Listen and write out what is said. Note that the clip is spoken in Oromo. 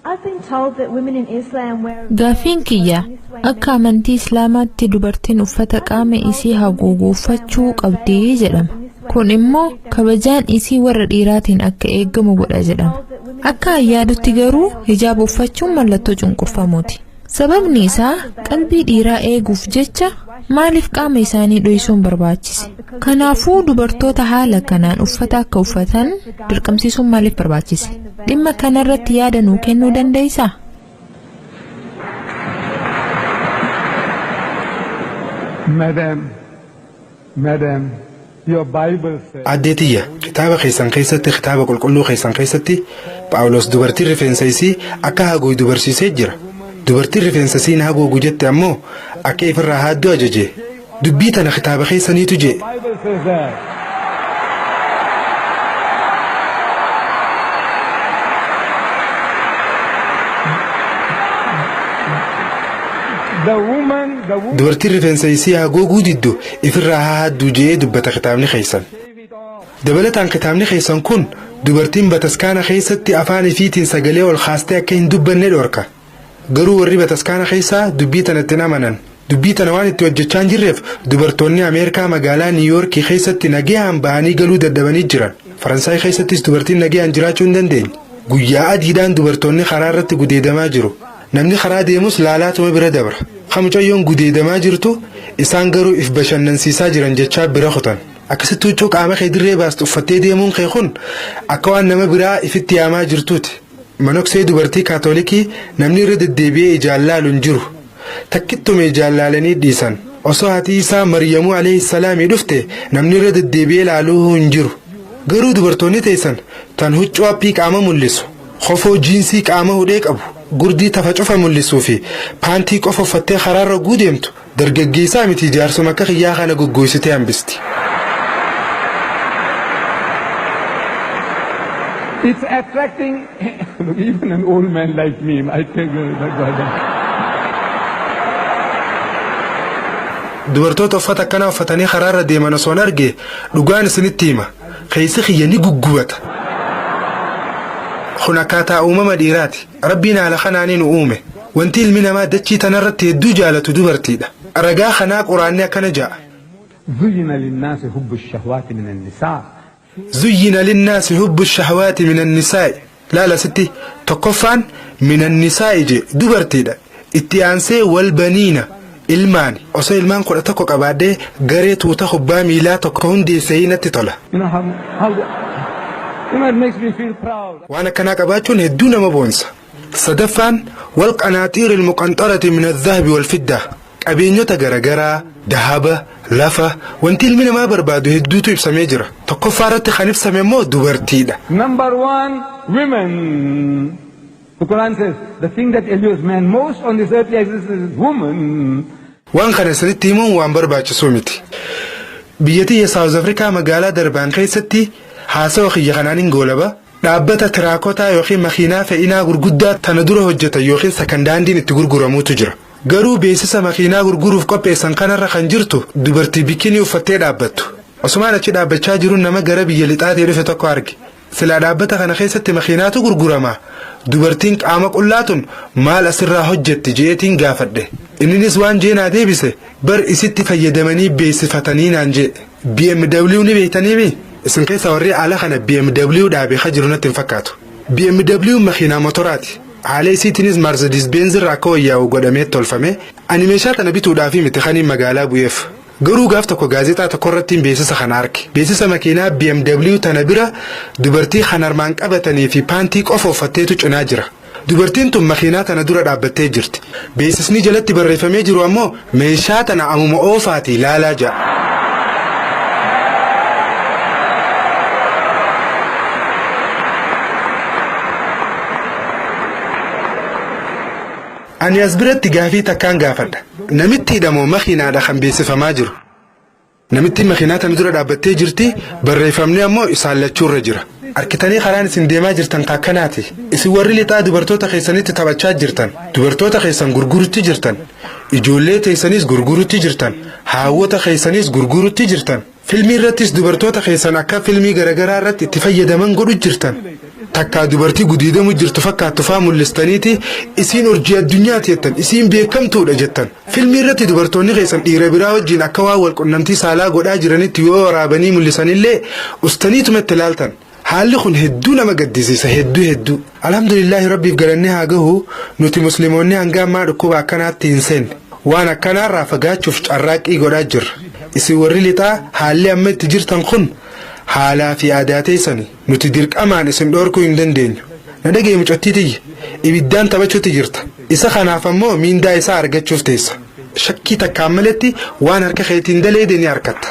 I've been told that women in Islam wear Gaaffiin kiyya akka amantii Islaamaatti dubartiin uffata qaama isii haguugu uffachuu qabdi jedhama. Kun immoo kabajaan isii warra dhiiraatiin akka eegamu godha jedhama. Akka yaadutti garuu hijaaba uffachuun mallattoo cunqurfamuuti. Sababni isaa qalbii dhiiraa eeguuf jecha maaliif qaama isaanii dho'isuun barbaachise? Kanaafuu dubartoota haala kanaan uffata akka uffatan dirqamsiisuun maaliif barbaachise? Dhimma kanarratti yaada nuu kennuu dandeessaa? Madam, your Bible says. Addeetiyya kitaaba keessan keessatti kitaaba qulqulluu keessan keessatti Phaawulos dubartii rifeensa isii akka haguugu dubarsiisee jira. Dubartii rifeensa isii haguugu jette ammoo akka ifirraa haaddu ajaje. Dubbii tana kitaaba keessaniitu jee. Bible says that. Dubartii rifeensa isii haguuguu diddu ifirraa haaddu jee dubbata kitaabni keessan. Dabalataan kitaabni keessan kun dubartiin bataskaana keessatti afaan ifiitiin sagalee ol kaastee akka hin dubbanne dhorka. Garuu warri bataskaana keessaa dubbii tanatti amanan. Dubbii tana waan itti hojjechaa hin jirreef dubartoonni Ameerikaa magaalaa Niiwuyoorkii keessatti nagaan bahanii galuu dadhabanii jiran. Faransaay keessattis dubartiin nagaan jiraachuu hin dandeenye. Guyyaa adiidhaan dubartoonni karaa irratti gudeedamaa jiru. Namni karaa deemus laalaatuma bira dabra. Mucayyoon gudeedamaa jirtu isaan garuu if bashannansiisaa jiran jechaa bira kutan. Akkasitti huccuu qaama kee dirree baastu uffattee deemuun kee kun akka waan nama biraa ifitti yaamaa jirtuuti. Manoksee dubartii kaatoolikii namni irra deddeebi'ee ijaan laalu hin jiru. Takkittume ijaan laalanii dhiisan. Osoo haati isaa Maryamuu alayhi salaamii dhufte namni irra deddeebi'ee laaluu hin jiru. Garuu dubartoonni teessan tan huccuu haphii qaama mul'isu. Kofoo jiinsii qaama hudhee qabu. Gurdii tafa cufa mul'isuu fi paantii qofa uffattee karaarra gudeemtu dargaggeessaa miti jaarsuma akka xiyyaa kana goggoysitee hambisti. It's attracting even an old man like me. I think Dubartoota uffata akkana uffatanii karaarra deeman osoo arge dhugaan isinitti hima. Keessi xiyya ni guggubata. Akkaataa uumama dhiiraati. Rabbiin haala kanaanin uume. Wanti ilmi namaa dachii tanarratti hedduu jaalatu dubartiidha. Ragaa kanaa quraanni akkana ja'a. Zuyyina linnaasi hubbu shahawaati minan nisaa'i. Laala sitti tokkoffaan minan nisaa'i je dubartiidha. Itti aansee wal baniina ilmaani. Osoo ilmaan 11 qabaadhee garee tuuta kubbaa miilaa tokko hundeessee natti tola. It makes me feel proud. Waan akkanaa qabaachuun hedduu nama boonsa. Sadaffaan wal qanaatiir ilmuqanxarati min adh-dhahabi wal fidda. Qabeenyota garagaraa, dahaba, lafa, wanti ilmi namaa barbaadu hedduutu ibsamee jira. Tokkoffaa irratti kan ibsame immoo dubartiidha. Number one, women. The Quran says the thing that allures man most on this earthly existence is woman. Waan kana sanitti himuun waan barbaachisuu miti. Biyyattii South Africa magaalaa Darbaan keessatti haasawa xiyya kanaanin goolaba dhaabbata tiraakotaa yookiin makiinaa fe'inaa gurguddaa tana dura hojjetan yookiin sakandaandiin itti gurguramuutu jira. Garuu beeksisa makiinaa gurguruuf qopheessan kanarra kan jirtu dubartii bikinii uffattee dhaabbattu. Osumaan achi dhaabbachaa jiruun nama gara biyya lixaatii dhufe tokko arge. Silaa dhaabbata kana keessatti makiinaatu gurgurama. Dubartiin qaama qullaatun maal asirraa hojjetti jeetiin gaafadhe. Inninis waan jeenaa deebise bar isitti fayyadamanii beeksifatanii naan jee. BMW ni beektaniimi? Isin keessa warri ala kana BMW dhaabee jiru natti hin fakkaatu. BMW makiinaa motoraati. Haala isiitiinis Mercedes Benz irraa akka wayyaa'u godhamee tolfame ani meeshaa kana bituudhaaf miti kaniin magaalaa bu'eef. Garuu gaaf tokko gaazexaa tokko irratti beeksisa kana arge. Beeksisa makiinaa BMW tana bira dubartii harmaan qabatanii fi paantii qofa uffatteetu cinaa jira. Dubartiin tun makiinaa tana dura dhaabbattee jirti. Beeksisni jalatti barreeffamee jiru ammoo meeshaa tana amuma oofaati ilaalaa ja'a. Ani as biratti gaafii takkaan gaafadha. Namitti hidhamoo makiinaadha kan beeksifamaa jiru. Namitti makiinaa tana dura dhaabbattee jirti barreeffamni ammoo isaan lachuurra jira. Arkitanii karaan isin deemaa jirtan takkanaati. Isin warri lixaa dubartoota keessanitti taphachaa jirtan. Dubartoota keessan gurgurutti jirtan. Ijoollee teessanis gurgurutti jirtan. Haawwota keessanis gurgurutti jirtan. Filmii irrattis dubartoota keessan akka filmii garagaraa irratti itti fayyadaman godhu jirtan. takkaa dubartii gudiidamu jirtu fakkaattu faa mul'istaniiti isiin urjii addunyaati jettan isiin beekamtuudha jettan filmii irratti dubartoonni keessan dhiira biraa wajjin akka waa wal qunnamtii saalaa godhaa jiranitti yoo waraabanii mul'isanillee ustaniituma itti ilaaltan haalli kun hedduu nama gaddisiisa hedduu alhamdulillahi rabbiif galannee haa gahu nuti musliimoonni hanga ammaa dhukkuba akkanaatti hin seenne waan akkanaarraa fagaachuuf carraaqqii godhaa jirra isin warri lixaa haalli amma itti jirtan kun haalaa fi aadaa teessani nuti dirqamaan isin dhoorkuu hin dandeenyu na dhagee mucattiitiyya ibiddaan taphachuutti jirta isa kanaaf ammoo miindaa isaa argachuuf teessa shakkii takkaan maletti waan harka keetiin daleede ni harkatta.